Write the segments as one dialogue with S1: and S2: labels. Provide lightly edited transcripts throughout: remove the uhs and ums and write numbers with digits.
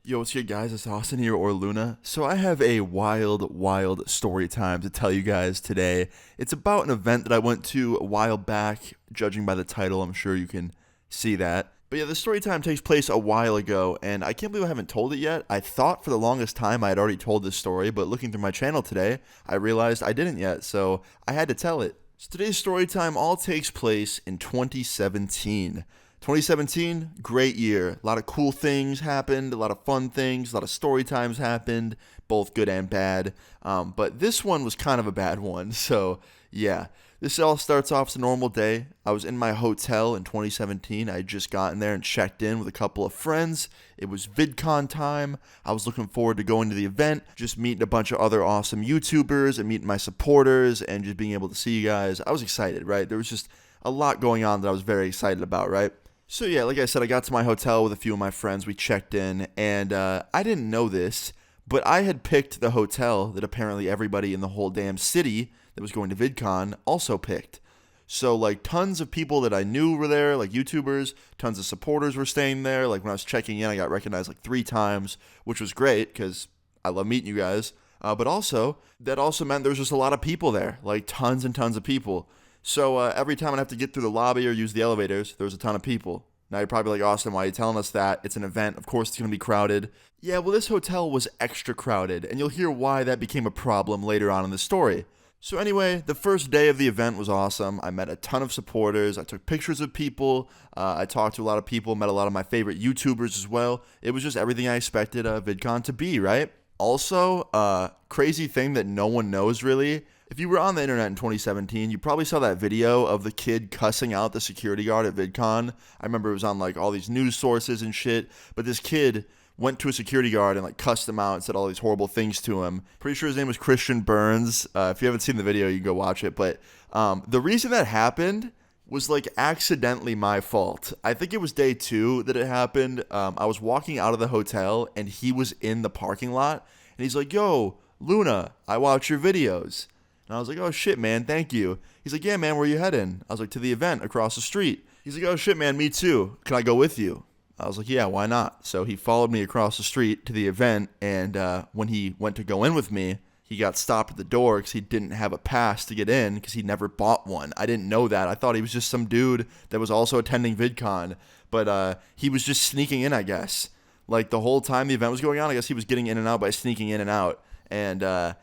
S1: Yo, what's good, guys? It's Austin here, or Luna. So I have a wild story time to tell you guys today. It's about an event that I went to a while back. Judging by the title, I'm sure you can see that. But yeah, the story time takes place a while ago, and I can't believe I haven't told it yet. I thought for the longest time I had already told this story, but looking through my channel today, I realized I didn't yet, so I had to tell it. So today's story time all takes place in 2017. 2017, great year. A lot of cool things happened, a lot of fun things, a lot of story times happened, both good and bad. But this one was kind of a bad one. So, yeah, this all starts off as a normal day. I was in my hotel in 2017. I had just gotten there and checked in with a couple of friends. It was VidCon time. I was looking forward to going to the event, just meeting a bunch of other awesome YouTubers and meeting my supporters and just being able to see you guys. I was excited, right? There was just a lot going on that I was very excited about, right? So yeah, like I said, I got to my hotel with a few of my friends. We checked in, and I didn't know this, but I had picked the hotel that apparently everybody in the whole damn city that was going to VidCon also picked. So like tons of people that I knew were there, like YouTubers, tons of supporters were staying there. Like when I was checking in, I got recognized like 3 times, which was great because I love meeting you guys. But also, that also meant there was just a lot of people there, like tons and tons of people. So every time I'd have to get through the lobby or use the elevators, there was a ton of people. Now you're probably like, Austin, why are you telling us that? It's an event. Of course it's going to be crowded. Yeah, well, this hotel was extra crowded, and you'll hear why that became a problem later on in the story. So anyway, the first day of the event was awesome. I met a ton of supporters. I took pictures of people. I talked to a lot of people, met a lot of my favorite YouTubers as well. It was just everything I expected VidCon to be, right? Also, crazy thing that no one knows really. If you were on the internet in 2017, you probably saw that video of the kid cussing out the security guard at VidCon. I remember it was on like all these news sources and shit, but this kid went to a security guard and like cussed him out and said all these horrible things to him. Pretty sure his name was Christian Burns. If you haven't seen the video, you can go watch it. But the reason that happened was like accidentally my fault. I think it was day 2 that it happened. I was walking out of the hotel and he was in the parking lot and he's like, "Yo, Luna, I watch your videos." And I was like, "Oh shit, man, thank you." He's like, "Yeah, man, where you heading?" I was like, "To the event across the street." He's like, "Oh shit, man, me too. Can I go with you?" I was like, "Yeah, why not?" So he followed me across the street to the event, and when he went to go in with me, he got stopped at the door because he didn't have a pass to get in because he never bought one. I didn't know that. I thought he was just some dude that was also attending VidCon, but he was just sneaking in, I guess. Like the whole time the event was going on, I guess he was getting in and out by sneaking in and out, and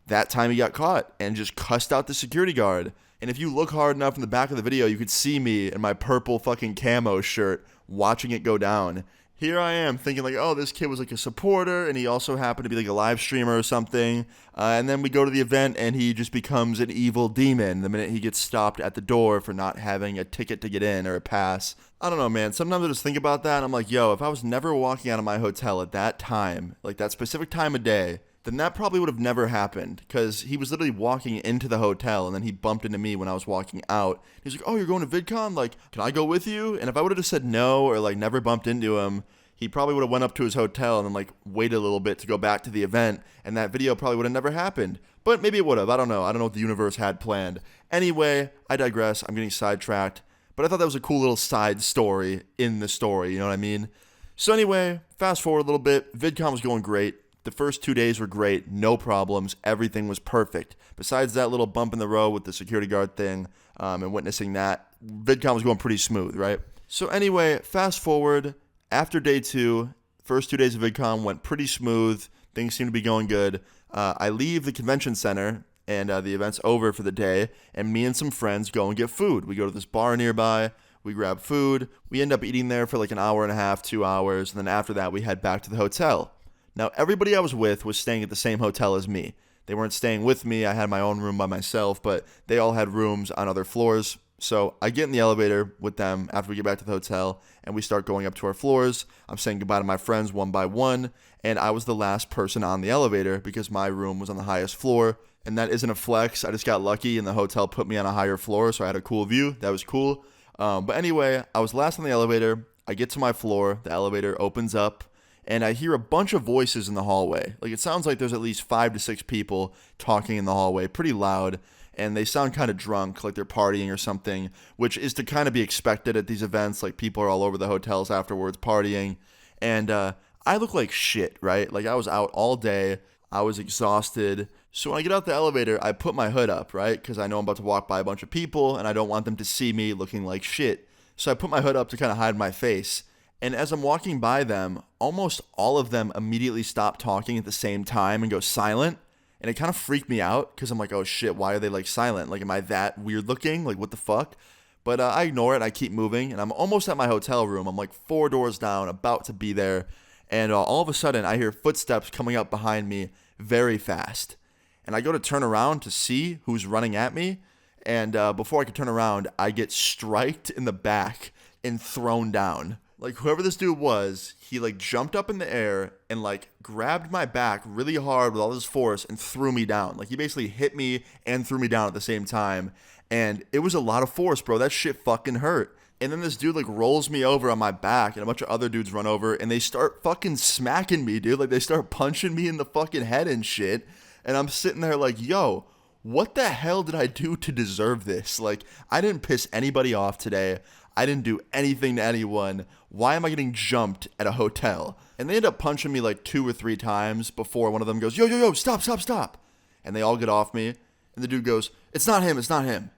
S1: that time he got caught and just cussed out the security guard. And if you look hard enough in the back of the video, you could see me in my purple fucking camo shirt watching it go down. Here I am thinking like, oh, this kid was like a supporter and he also happened to be like a live streamer or something. And then we go to the event and he just becomes an evil demon the minute he gets stopped at the door for not having a ticket to get in or a pass. I don't know, man. Sometimes I just think about that and I'm like, yo, if I was never walking out of my hotel at that time, like that specific time of day, then that probably would have never happened because he was literally walking into the hotel and then he bumped into me when I was walking out. He's like, "Oh, you're going to VidCon? Like, can I go with you?" And if I would have just said no or like never bumped into him, he probably would have went up to his hotel and then like waited a little bit to go back to the event and that video probably would have never happened. But maybe it would have. I don't know. I don't know what the universe had planned. Anyway, I digress. I'm getting sidetracked. But I thought that was a cool little side story in the story. You know what I mean? So anyway, fast forward a little bit. VidCon was going great. The first 2 days were great, no problems, everything was perfect. Besides that little bump in the road with the security guard thing and witnessing that, VidCon was going pretty smooth, right? So anyway, fast forward, after day 2, first 2 days of VidCon went pretty smooth, things seem to be going good. I leave the convention center and the event's over for the day, and me and some friends go and get food. We go to this bar nearby, we grab food, we end up eating there for like an hour and a half, 2 hours, and then after that we head back to the hotel. Now, everybody I was with was staying at the same hotel as me. They weren't staying with me. I had my own room by myself, but they all had rooms on other floors. So I get in the elevator with them after we get back to the hotel, and we start going up to our floors. I'm saying goodbye to my friends one by one, and I was the last person on the elevator because my room was on the highest floor. And that isn't a flex. I just got lucky, and the hotel put me on a higher floor, so I had a cool view. That was cool. But anyway, I was last on the elevator. I get to my floor. The elevator opens up. And I hear a bunch of voices in the hallway. Like, it sounds like there's at least 5 to 6 people talking in the hallway, pretty loud, and they sound kind of drunk, like they're partying or something, which is to kind of be expected at these events. Like, people are all over the hotels afterwards partying, and I look like shit, right? Like I was out all day. I was exhausted. So when I get out the elevator, I put my hood up, right? Because I know I'm about to walk by a bunch of people and I don't want them to see me looking like shit. So I put my hood up to kind of hide my face. And as I'm walking by them, almost all of them immediately stop talking at the same time and go silent. And it kind of freaked me out because I'm like, oh shit, why are they like silent? Like, am I that weird looking? Like, what the fuck? But I ignore it. I keep moving. And I'm almost at my hotel room. I'm like 4 doors down, about to be there. And all of a sudden, I hear footsteps coming up behind me very fast. And I go to turn around to see who's running at me. And before I can turn around, I get striked in the back and thrown down. Like, whoever this dude was, he, like, jumped up in the air and, like, grabbed my back really hard with all his force and threw me down. Like, he basically hit me and threw me down at the same time. And it was a lot of force, bro. That shit fucking hurt. And then this dude, like, rolls me over on my back, and a bunch of other dudes run over, and they start fucking smacking me, dude. Like, they start punching me in the fucking head and shit. And I'm sitting there like, yo, what the hell did I do to deserve this? Like, I didn't piss anybody off today. I didn't do anything to anyone. Why am I getting jumped at a hotel? And they end up punching me like 2 or 3 times before one of them goes, yo, stop. And they all get off me. And the dude goes, it's not him.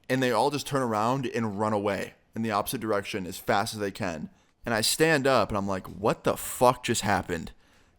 S1: And they all just turn around and run away in the opposite direction as fast as they can. And I stand up and I'm like, what the fuck just happened?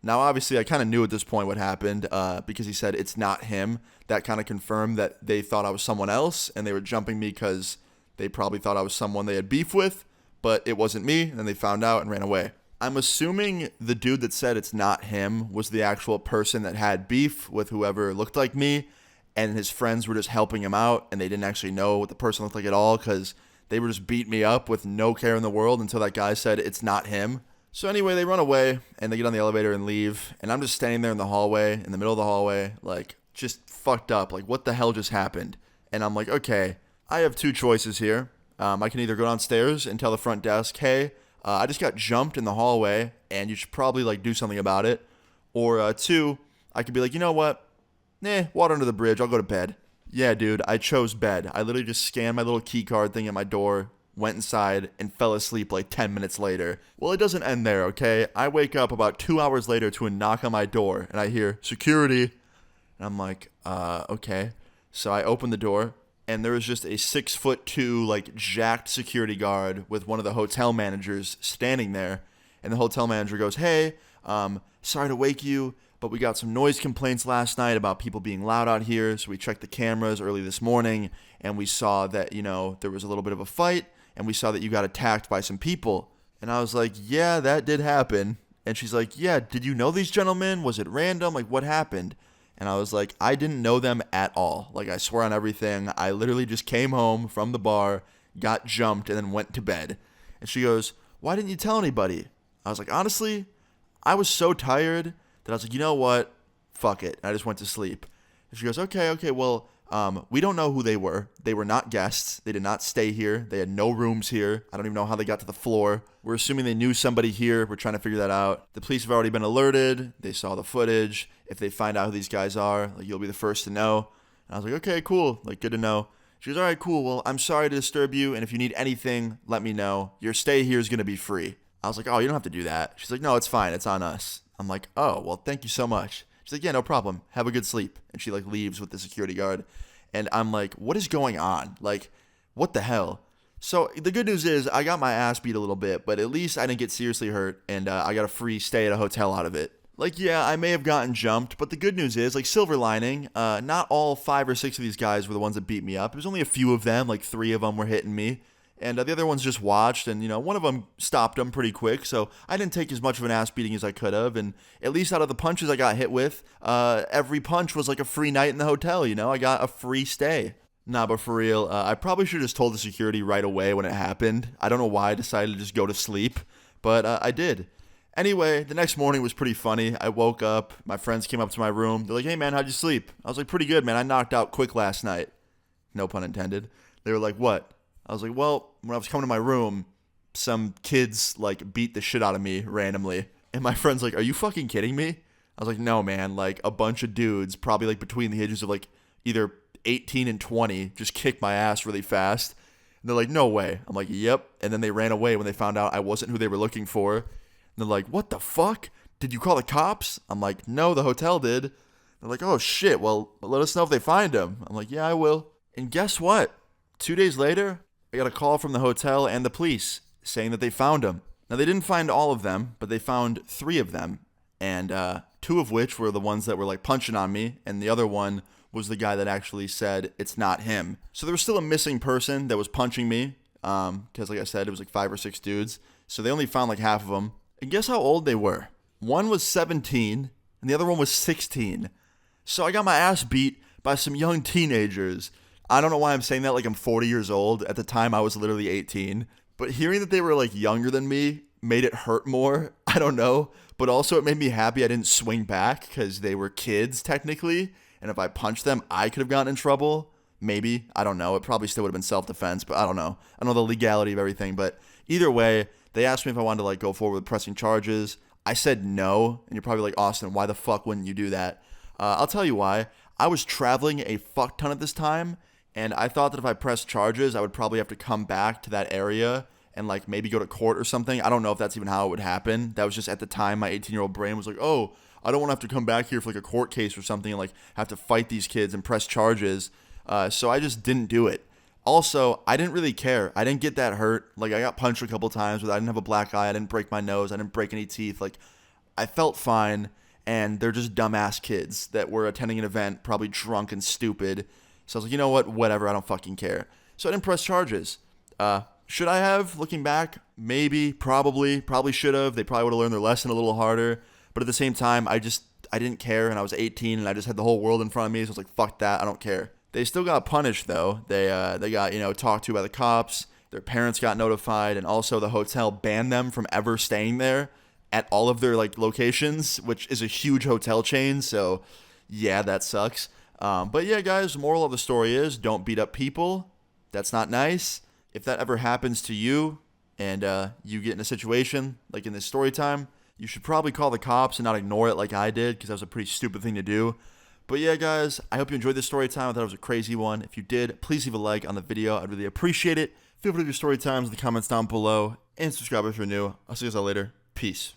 S1: Now, obviously, I kind of knew at this point what happened because he said it's not him. That kind of confirmed that they thought I was someone else and they were jumping me because they probably thought I was someone they had beef with, but it wasn't me, and then they found out and ran away. I'm assuming the dude that said it's not him was the actual person that had beef with whoever looked like me, and his friends were just helping him out, and they didn't actually know what the person looked like at all because they were just beating me up with no care in the world until that guy said it's not him. So anyway, they run away, and they get on the elevator and leave, and I'm just standing there in the hallway, in the middle of the hallway, like, just fucked up. Like, what the hell just happened? And I'm like, okay, I have 2 choices here. I can either go downstairs and tell the front desk, hey, I just got jumped in the hallway, and you should probably, like, do something about it. Or 2, I could be like, you know what? Water under the bridge. I'll go to bed. Yeah, dude, I chose bed. I literally just scanned my little key card thing at my door, went inside, and fell asleep like 10 minutes later. Well, it doesn't end there, okay? I wake up about 2 hours later to a knock on my door, and I hear, security. And I'm like, okay. So I open the door, and there was just a 6'2", like, jacked security guard with one of the hotel managers standing there. And the hotel manager goes, hey, sorry to wake you, but we got some noise complaints last night about people being loud out here. So we checked the cameras early this morning, and we saw that, you know, there was a little bit of a fight, and we saw that you got attacked by some people. And I was like, yeah, that did happen. And she's like, yeah, did you know these gentlemen? Was it random? Like, what happened? And I was like, I didn't know them at all. Like, I swear on everything. I literally just came home from the bar, got jumped, and then went to bed. And she goes, why didn't you tell anybody? I was like, honestly, I was so tired that I was like, you know what? Fuck it. And I just went to sleep. And she goes, okay, well, we don't know who they were. They were not guests. They did not stay here. They had no rooms here. I don't even know how they got to the floor. We're assuming they knew somebody here. We're trying to figure that out. The police have already been alerted. They saw the footage. If they find out who these guys are, like, you'll be the first to know. And I was like, okay, cool. Like, good to know. She goes, all right, cool. Well, I'm sorry to disturb you. And if you need anything, let me know. Your stay here is going to be free. I was like, oh, you don't have to do that. She's like, no, it's fine. It's on us. I'm like, oh, well, thank you so much. She's like, yeah, no problem. Have a good sleep. And she, like, leaves with the security guard. And I'm like, what is going on? Like, what the hell? So the good news is I got my ass beat a little bit, but at least I didn't get seriously hurt, and I got a free stay at a hotel out of it. Like, yeah, I may have gotten jumped, but the good news is, like, silver lining, not all 5 or 6 of these guys were the ones that beat me up. It was only a few of them, like 3 of them were hitting me. And the other ones just watched, and, you know, one of them stopped them pretty quick, so I didn't take as much of an ass beating as I could have, and at least out of the punches I got hit with, every punch was like a free night in the hotel, you know? I got a free stay. Nah, but for real, I probably should have just told the security right away when it happened. I don't know why I decided to just go to sleep, but I did. Anyway, the next morning was pretty funny. I woke up, my friends came up to my room, they're like, hey man, how'd you sleep? I was like, pretty good, man, I knocked out quick last night. No pun intended. They were like, what? I was like, well, when I was coming to my room, some kids, like, beat the shit out of me randomly. And my friend's like, are you fucking kidding me? I was like, no, man. Like, a bunch of dudes, probably, like, between the ages of, like, either 18 and 20, just kicked my ass really fast. And they're like, no way. I'm like, yep. And then they ran away when they found out I wasn't who they were looking for. And they're like, what the fuck? did you call the cops? I'm like, no, the hotel did. They're like, oh shit, well, let us know if they find him. I'm like, yeah, I will. And guess what? 2 days later, I got a call from the hotel and the police saying that they found him. Now, they didn't find all of them, but they found 3 of them. And 2 of which were the ones that were like punching on me. And the other one was the guy that actually said it's not him. So there was still a missing person that was punching me. Because like I said, it was like 5 or 6 dudes. So they only found like half of them. And guess how old they were? One was 17 and the other one was 16. So I got my ass beat by some young teenagers. I don't know why I'm saying that like I'm 40 years old. At the time, I was literally 18. But hearing that they were like younger than me made it hurt more. I don't know. But also it made me happy I didn't swing back because they were kids technically. And if I punched them, I could have gotten in trouble. Maybe. I don't know. It probably still would have been self-defense, but I don't know. I don't know the legality of everything. But either way, they asked me if I wanted to like go forward with pressing charges. I said no. And you're probably like, Austin, why the fuck wouldn't you do that? I'll tell you why. I was traveling a fuck ton at this time. And I thought that if I pressed charges, I would probably have to come back to that area and like maybe go to court or something. I don't know if that's even how it would happen. That was just at the time my 18-year-old brain was like, oh, I don't want to have to come back here for like a court case or something and like have to fight these kids and press charges. So I just didn't do it. Also, I didn't really care. I didn't get that hurt. Like I got punched a couple times, but I didn't have a black eye. I didn't break my nose. I didn't break any teeth. Like I felt fine. And they're just dumbass kids that were attending an event, probably drunk and stupid. So I was like, you know what? Whatever. I don't fucking care. So I didn't press charges. Should I have? Looking back, maybe, probably should have. They probably would have learned their lesson a little harder. But at the same time, I didn't care, and I was 18, and I just had the whole world in front of me. So I was like, fuck that. I don't care. They still got punished though. They got talked to by the cops. Their parents got notified, and also the hotel banned them from ever staying there at all of their like locations, which is a huge hotel chain. So yeah, that sucks. But yeah, guys, the moral of the story is don't beat up people. That's not nice. If that ever happens to you and you get in a situation like in this story time, you should probably call the cops and not ignore it like I did, because that was a pretty stupid thing to do. But yeah, guys, I hope you enjoyed this story time. I thought it was a crazy one. If you did, please leave a like on the video. I'd really appreciate it. Feel free to leave your story times in the comments down below and subscribe if you're new. I'll see you guys all later. Peace.